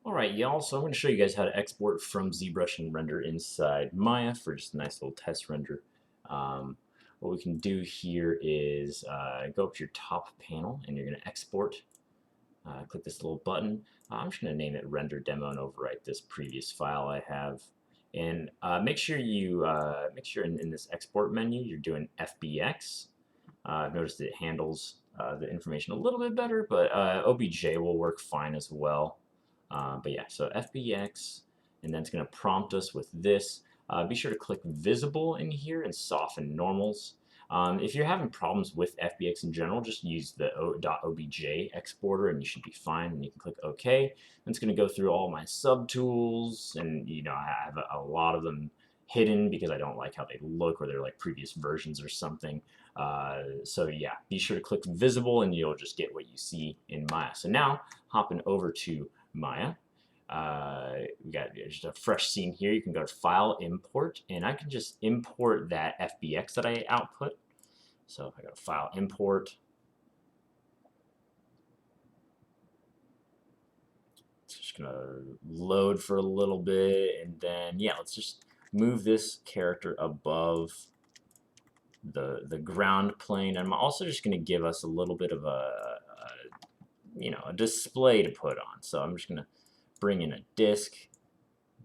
Alright, y'all, so I'm going to show you guys how to export from Zbrush and render inside Maya for just a nice little test render. What we can do here is go up to your top panel and you're going to export. Click this little button. I'm just going to name it render demo and overwrite this previous file I have. And make sure in this export menu you're doing FBX. I've noticed it handles the information a little bit better, but OBJ will work fine as well. But yeah, so FBX, and then it's going to prompt us with this. Be sure to click visible in here and soften normals. If you're having problems with FBX in general, just use the .obj exporter and you should be fine. And you can click OK. And it's going to go through all my subtools, and I have a lot of them hidden because I don't like how they look, or they're like previous versions or something. So yeah, be sure to click visible and you'll just get what you see in Maya. So now hopping over to Maya. We got just a fresh scene here. You can go to File, Import, and I can just import that FBX that I output. So if I go to File, Import, it's just gonna load for a little bit, and then yeah, let's just move this character above the ground plane. And I'm also just gonna give us a little bit of a display to put on. So I'm just gonna bring in a disk,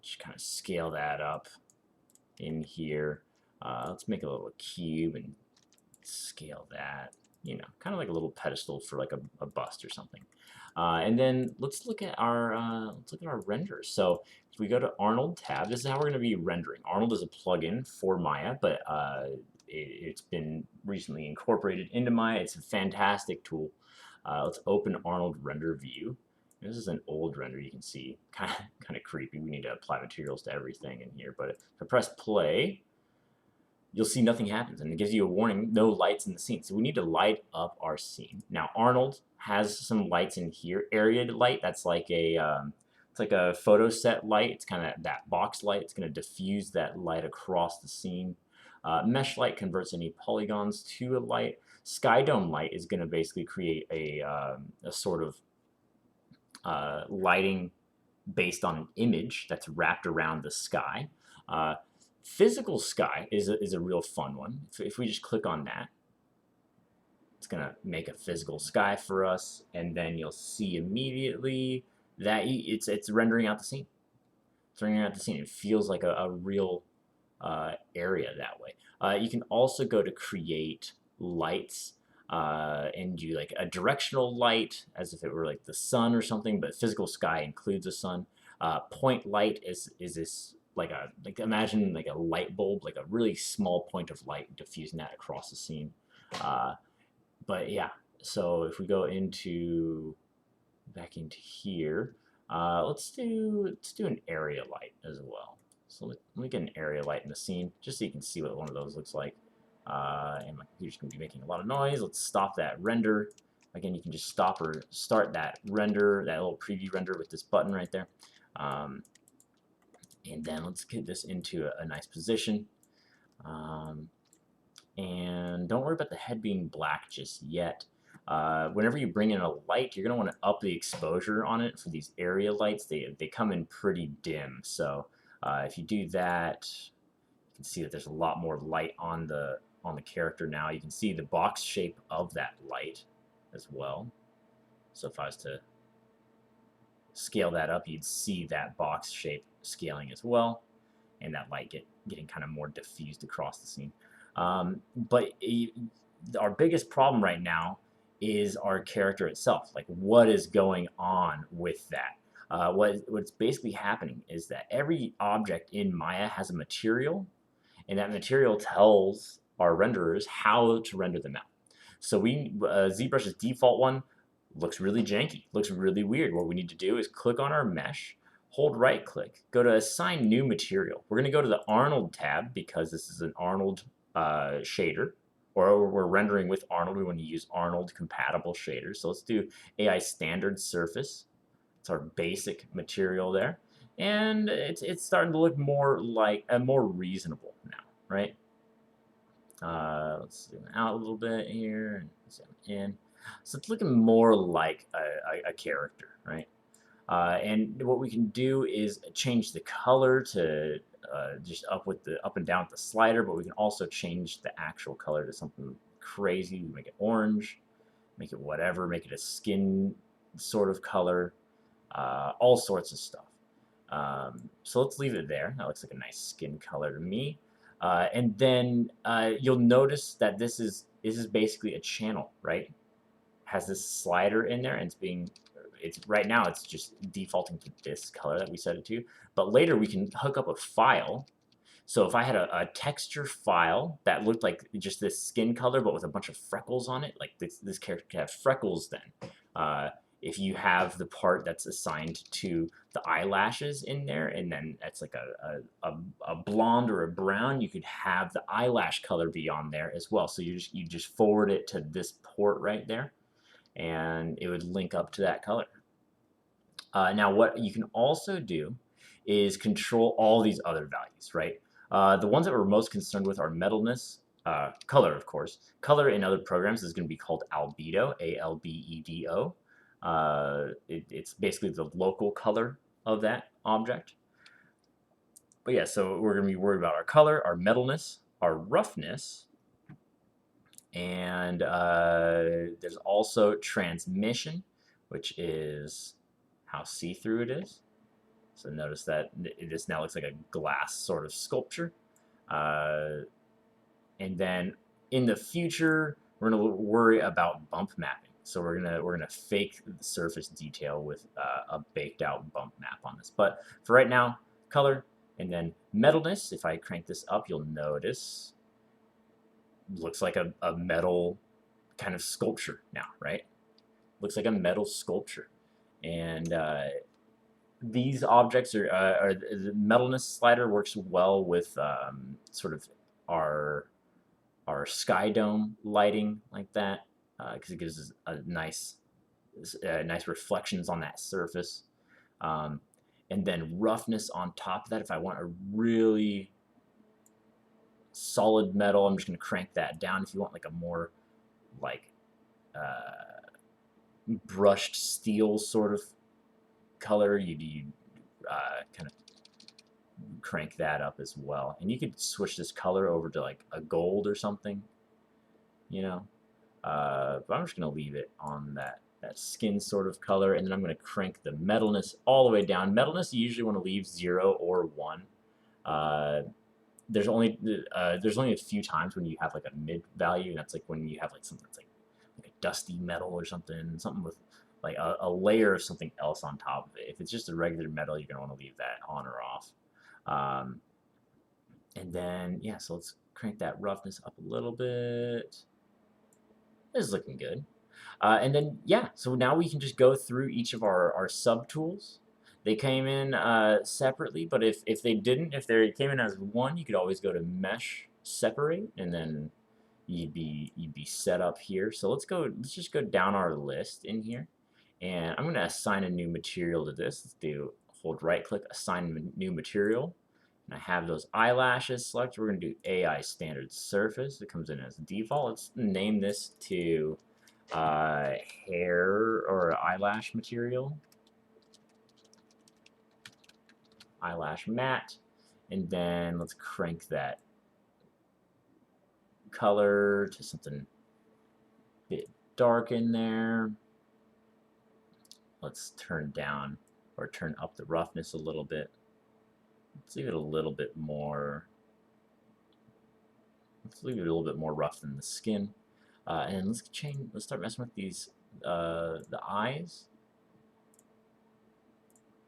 just kind of scale that up in here. Let's make a little cube and scale that, kind of like a little pedestal for like a bust or something. And then let's look at our renders. So if we go to Arnold tab, this is how we're going to be rendering. Arnold is a plugin for Maya, but it's been recently incorporated into Maya. It's a fantastic tool. Let's open Arnold render view. This is an old render, you can see, kind of creepy. We need to apply materials to everything in here. But if I press play, you'll see nothing happens, and it gives you a warning, no lights in the scene. So we need to light up our scene. Now Arnold has some lights in here. Area light, that's like it's like a photo set light. It's kind of that box light. It's going to diffuse that light across the scene. Mesh light converts any polygons to a light. Sky dome light is going to basically create a sort of lighting based on an image that's wrapped around the sky. Physical sky is a real fun one. If we just click on that, it's going to make a physical sky for us, and then you'll see immediately that it's rendering out the scene. It's rendering out the scene. It feels like a real area that way. You can also go to create lights and do like a directional light as if it were like the sun or something, but physical sky includes the sun. Point light is this like imagine like a light bulb, like a really small point of light, diffusing that across the scene. But yeah, so if we go back into here, let's do an area light as well. So let me get an area light in the scene, just so you can see what one of those looks like. And my computer's going to be making a lot of noise. Let's stop that render. Again, you can just stop or start that render, that little preview render with this button right there. And then let's get this into a nice position. And don't worry about the head being black just yet. Whenever you bring in a light, you're going to want to up the exposure on it for these area lights. They come in pretty dim. So if you do that, you can see that there's a lot more light on the character now. You can see the box shape of that light as well. So if I was to scale that up, you'd see that box shape scaling as well, and that light getting kind of more diffused across the scene. But our biggest problem right now is our character itself. Like, what is going on with that? What's basically happening is that every object in Maya has a material, and that material tells our renderers how to render them out. So ZBrush's default one looks really janky, looks really weird. What we need to do is click on our mesh, hold right click, go to assign new material. We're going to go to the Arnold tab because this is an Arnold shader, or we're rendering with Arnold. We want to use Arnold compatible shaders. So let's do AI standard surface. It's our basic material there, and it's starting to look more like more reasonable now, right? Let's zoom out a little bit here and zoom in. So it's looking more like a character, right? And what we can do is change the color to just up and down with the slider, but we can also change the actual color to something crazy. We make it orange, make it whatever, make it a skin sort of color, all sorts of stuff. So let's leave it there. That looks like a nice skin color to me. And then you'll notice that this is basically a channel, right? Has this slider in there, and it's right now it's just defaulting to this color that we set it to. But later we can hook up a file. So if I had a texture file that looked like just this skin color, but with a bunch of freckles on it, like this character could have freckles then. If you have the part that's assigned to the eyelashes in there, and then that's like a blonde or a brown, you could have the eyelash color be on there as well. So you just forward it to this port right there, and it would link up to that color. Now, what you can also do is control all these other values, right? The ones that we're most concerned with are metalness, color, of course. Color in other programs is going to be called albedo, A-L-B-E-D-O. It's basically the local color of that object. But yeah, so we're going to be worried about our color, our metalness, our roughness, and there's also transmission, which is how see-through it is. So notice that this now looks like a glass sort of sculpture. And then in the future, we're gonna worry about bump mapping. So we're gonna fake the surface detail with a baked out bump map on this. But for right now, color and then metalness. If I crank this up, you'll notice looks like a metal kind of sculpture now, right? Looks like a metal sculpture, and these objects are the metalness slider works well with sort of our sky dome lighting like that, because it gives us a nice reflections on that surface. And then roughness on top of that. If I want a really solid metal, I'm just going to crank that down. If you want like a more like brushed steel sort of color, you kind of crank that up as well. And you could switch this color over to like a gold or something, you know. But I'm just going to leave it on that skin sort of color, and then I'm going to crank the metalness all the way down. Metalness you usually want to leave 0 or 1. There's only a few times when you have like a mid value, and that's like when you have like something that's like a dusty metal or something with like a layer of something else on top of it. If it's just a regular metal, you're gonna want to leave that on or off. And then yeah, so let's crank that roughness up a little bit. This is looking good. And then yeah, so now we can just go through each of our subtools. They came in separately, but if they didn't, if they came in as one, you could always go to Mesh, Separate, and then you'd be set up here. So let's just go down our list in here, and I'm going to assign a new material to this. Hold right click, assign new material, and I have those eyelashes selected. We're going to do AI standard surface. It comes in as default. Let's name this to hair or eyelash material. Eyelash matte, and then let's crank that color to something a bit dark in there. Let's turn down or turn up the roughness a little bit. Let's leave it a little bit more. Let's leave it a little bit more rough than the skin, and let's start messing with these the eyes.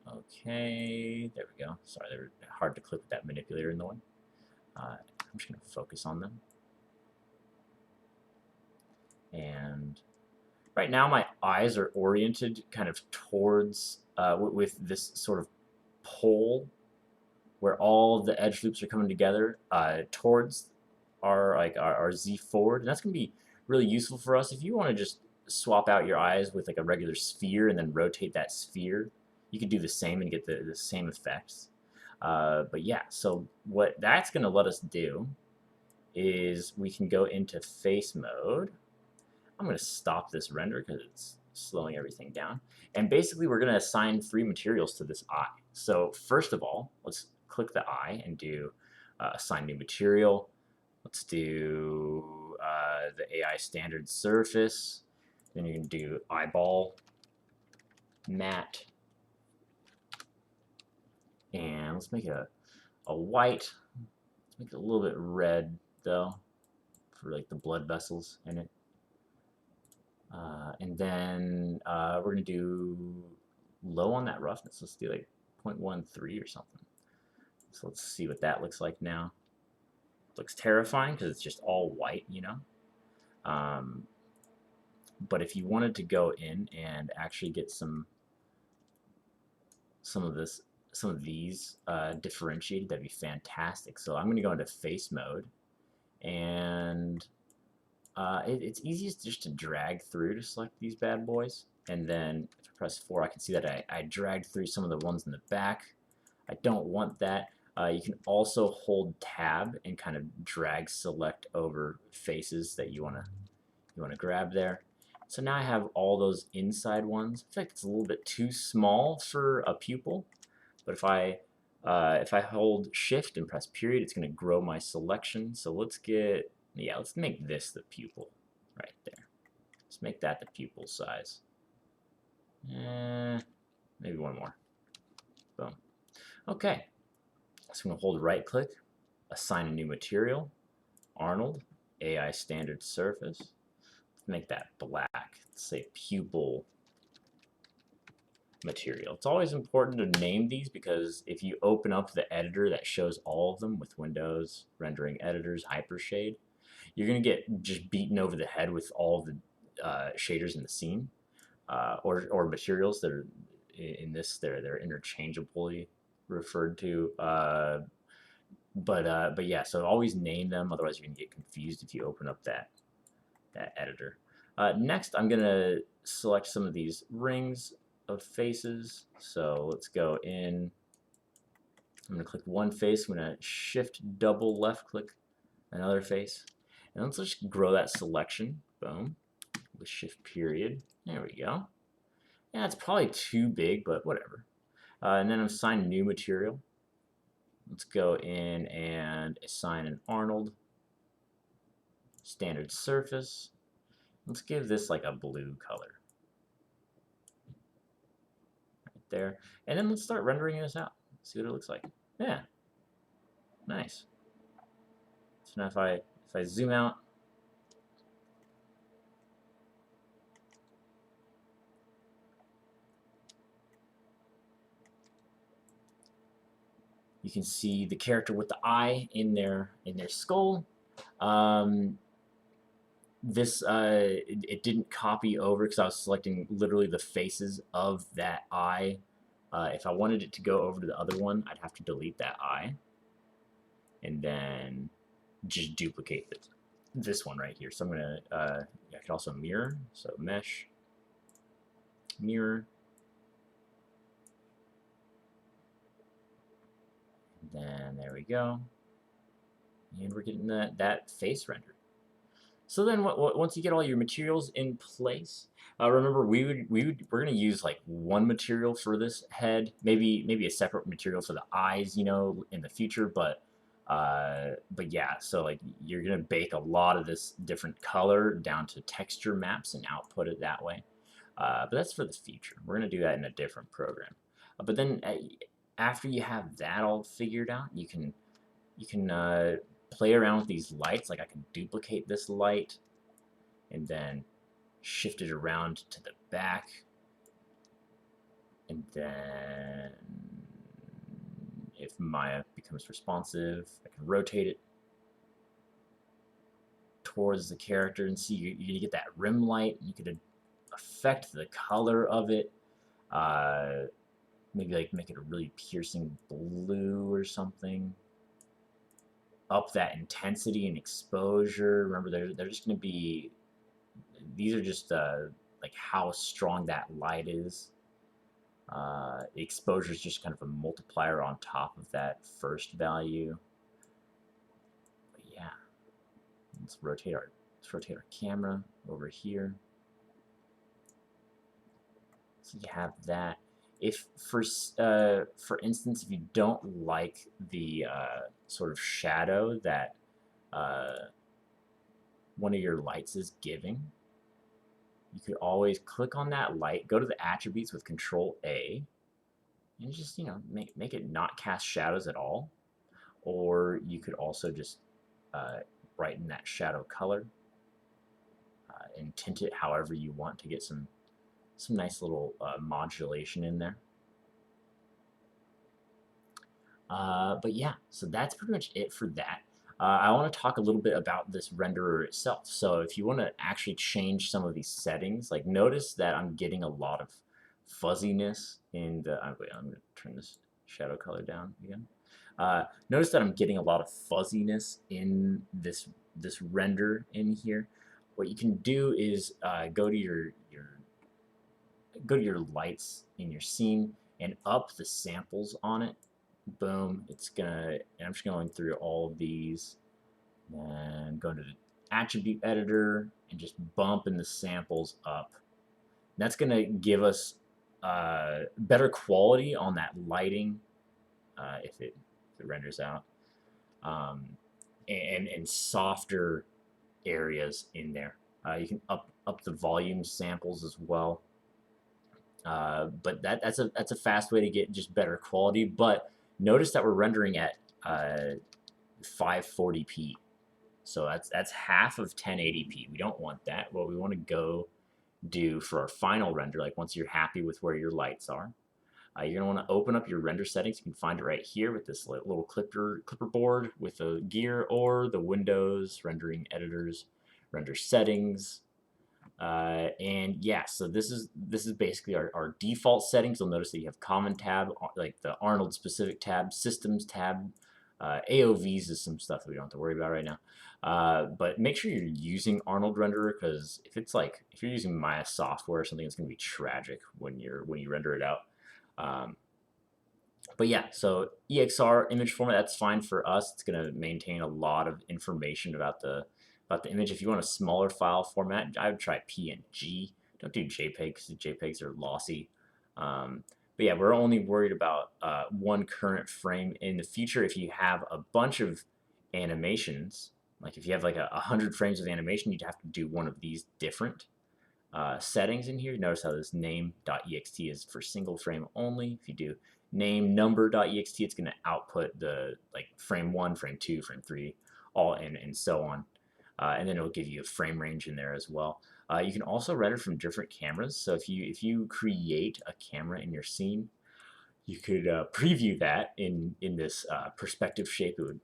Okay, there we go. Sorry, they were hard to click with that manipulator in the way. I'm just going to focus on them. And right now my eyes are oriented kind of towards, with this sort of pole where all of the edge loops are coming together towards our Z forward. And that's going to be really useful for us if you want to just swap out your eyes with like a regular sphere and then rotate that sphere. You could do the same and get the same effects. But yeah, so what that's going to let us do is we can go into face mode. I'm going to stop this render because slowing everything down. And basically, we're going to assign 3 materials to this eye. So first of all, let's click the eye and do assign new material. Let's do the AI standard surface. Then you can do eyeball, matte, and let's make a white. Let's make it a little bit red though, for like the blood vessels in it. And then we're gonna do low on that roughness. Let's do like 0.13 or something. So let's see what that looks like now. It looks terrifying because it's just all white, you know. But if you wanted to go in and actually get some of these differentiated, that'd be fantastic. So I'm gonna go into face mode, and it's easiest just to drag through to select these bad boys, and then if I press 4, I can see that I dragged through some of the ones in the back. I don't want that. You can also hold tab and kind of drag select over faces that you wanna grab there. So now I have all those inside ones. In fact, it's a little bit too small for a pupil, but if I hold shift and press period, it's going to grow my selection. So let's make this the pupil right there. Let's make that the pupil size. Maybe one more. Boom. Okay. So I'm going to hold right click, assign a new material, Arnold, AI standard surface. Let's make that black. Let's say pupil material. It's always important to name these because if you open up the editor that shows all of them with Windows, rendering editors, Hypershade, you're going to get just beaten over the head with all of the shaders in the scene or materials that are in this. They're interchangeably referred to. But yeah, so always name them, otherwise you're going to get confused if you open up that editor. Next, I'm going to select some of these rings of faces. So let's go in. I'm going to click one face. I'm going to shift double left click another face. And let's just grow that selection. Boom. With shift period. There we go. Yeah, it's probably too big, but whatever. And then assign new material. Let's go in and assign an Arnold standard surface. Let's give this like a blue color. Right there. And then let's start rendering this out. See what it looks like. Yeah. Nice. So now if I zoom out, you can see the character with the eye in their skull. It didn't copy over because I was selecting literally the faces of that eye. If I wanted it to go over to the other one, I'd have to delete that eye and then just duplicate this one right here. So I'm gonna I could also mirror. So mesh, mirror, and then there we go, and we're getting that face rendered. So then, once you get all your materials in place, remember we're going to use like one material for this head, maybe a separate material for the eyes, you know, in the future. But yeah, so like you're going to bake a lot of this different color down to texture maps and output it that way. But that's for the future. We're going to do that in a different program. But then after you have that all figured out, you can play around with these lights. Like I can duplicate this light and then shift it around to the back, and then if Maya becomes responsive, I can rotate it towards the character and see you're gonna get that rim light. You could affect the color of it, maybe like make it a really piercing blue or something. Up that intensity and exposure. Remember, they're just going to be, these are just like how strong that light is. The exposure is just kind of a multiplier on top of that first value. But yeah, let's rotate our camera over here. So you have that. If for instance, if you don't like the sort of shadow that one of your lights is giving, you could always click on that light, go to the attributes with Control A, and just make it not cast shadows at all. Or you could also just brighten that shadow color and tint it however you want to get some nice little modulation in there. But yeah, so that's pretty much it for that. I want to talk a little bit about this renderer itself. So if you want to actually change some of these settings, like notice that I'm getting a lot of fuzziness in the, wait, I'm going to turn this shadow color down again. Notice that I'm getting a lot of fuzziness in this render in here. What you can do is go to your lights in your scene and up the samples on it. Boom, it's gonna, and I'm just going through all of these and going to the attribute editor and just bumping the samples up. That's gonna give us better quality on that lighting if it renders out, and softer areas in there. You can up the volume samples as well. But that's a fast way to get just better quality. But notice that we're rendering at 540p, so that's half of 1080p. We don't want that. What we want to go do for our final render, like once you're happy with where your lights are, you're gonna want to open up your render settings. You can find it right here with this little clipper board with the gear, or the Windows rendering editors, render settings. And yeah, so this is basically our default settings. You'll notice that you have common tab, like the Arnold specific tab, systems tab, AOVs is some stuff that we don't have to worry about right now. But make sure you're using Arnold renderer, because if you're using Maya software or something, it's gonna be tragic when you render it out. But yeah, so EXR image format, that's fine for us. It's gonna maintain a lot of information about the image. If you want a smaller file format, I would try PNG. Don't do JPEG, because the JPEGs are lossy. But yeah, we're only worried about one current frame. In the future, if you have a bunch of animations, like if you have like 100 frames of animation, you'd have to do one of these different settings in here. Notice how this name.ext is for single frame only. If you do name number.ext, it's going to output the frame 1, frame 2, frame 3, all and so on. And then it'll give you a frame range in there as well. You can also render from different cameras. So if you create a camera in your scene, you could preview that in this perspective shape. It would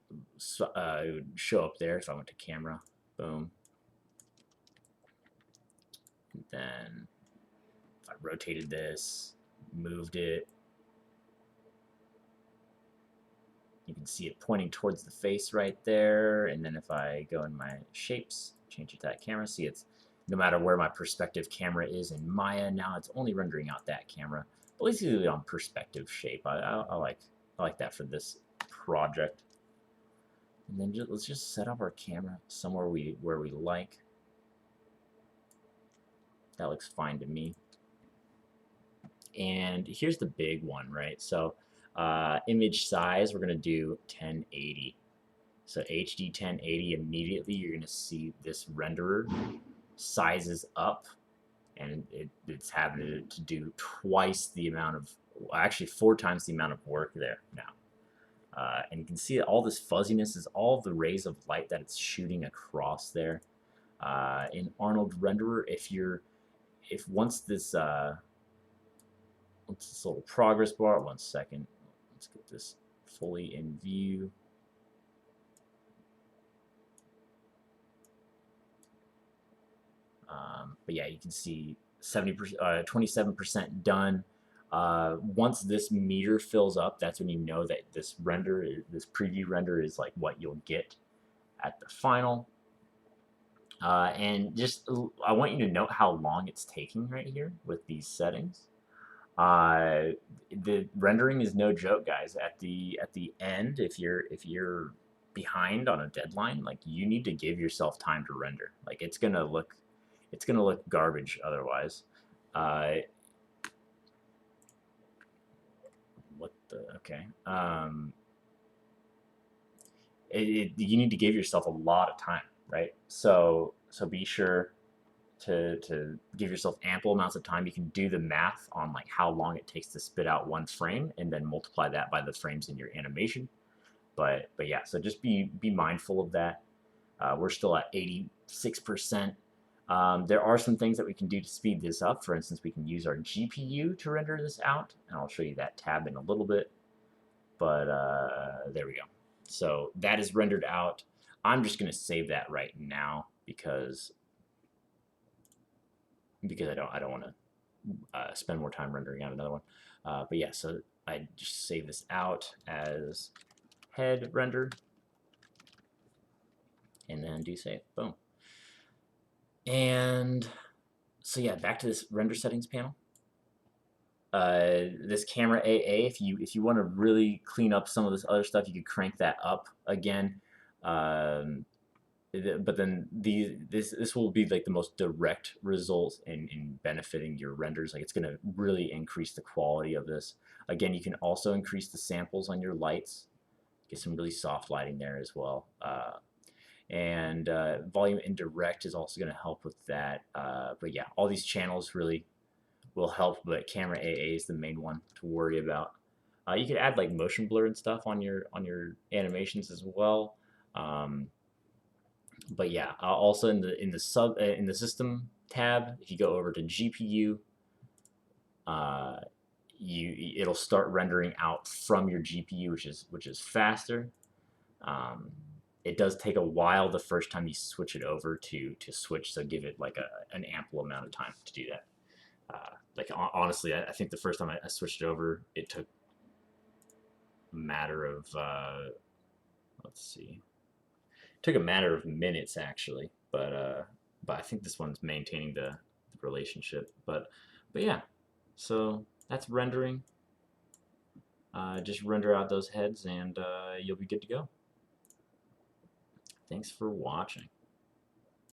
show up there if I went to camera. Boom. And then if I rotated this, moved it, you can see it pointing towards the face right there. And then if I go in my shapes, change it to that camera, see it's no matter where my perspective camera is in Maya, now it's only rendering out that camera. But at least it's on perspective shape. I like that for this project. And then let's just set up our camera somewhere where we like. That looks fine to me. And here's the big one, right? So image size, we're going to do 1080. So HD 1080, immediately you're going to see this renderer sizes up, and it's having to do twice the amount of, actually 4 times the amount of work there now. And you can see that all this fuzziness is all of the rays of light that it's shooting across there. In Arnold renderer, once this little progress bar, 1 second, let's get this fully in view. But yeah, you can see 27% done. Once this meter fills up, that's when you know that this preview render is like what you'll get at the final. And just, I want you to note how long it's taking right here with these settings. The rendering is no joke, guys. At the end, if you're behind on a deadline, like, you need to give yourself time to render. Like, it's gonna look garbage otherwise. what the, okay. You need to give yourself a lot of time, right? So be sure to give yourself ample amounts of time. You can do the math on like how long it takes to spit out one frame, and then multiply that by the frames in your animation. But yeah, so just be mindful of that. We're still at 86%. There are some things that we can do to speed this up. For instance, we can use our GPU to render this out, and I'll show you that tab in a little bit. But there we go. So that is rendered out. I'm just going to save that right now because I don't want to spend more time rendering out another one. But yeah, so I just save this out as head render, and then do save. Boom. And so yeah, back to this render settings panel. This camera AA, if you want to really clean up some of this other stuff, you could crank that up again. But then this will be like the most direct result in benefiting your renders. Like, it's going to really increase the quality of this. Again, you can also increase the samples on your lights, get some really soft lighting there as well. And volume indirect is also going to help with that. But yeah, all these channels really will help, but camera AA is the main one to worry about. You could add like motion blur and stuff on your animations as well. But yeah, also in the system tab, if you go over to GPU, it'll start rendering out from your GPU, which is faster. It does take a while the first time you switch it over to switch, so give it like an ample amount of time to do that. Like honestly, I think the first time I switched it over, it took a matter of let's see, it took a matter of minutes actually, but I think this one's maintaining the relationship. But yeah, so that's rendering. Just render out those heads, and you'll be good to go. Thanks for watching.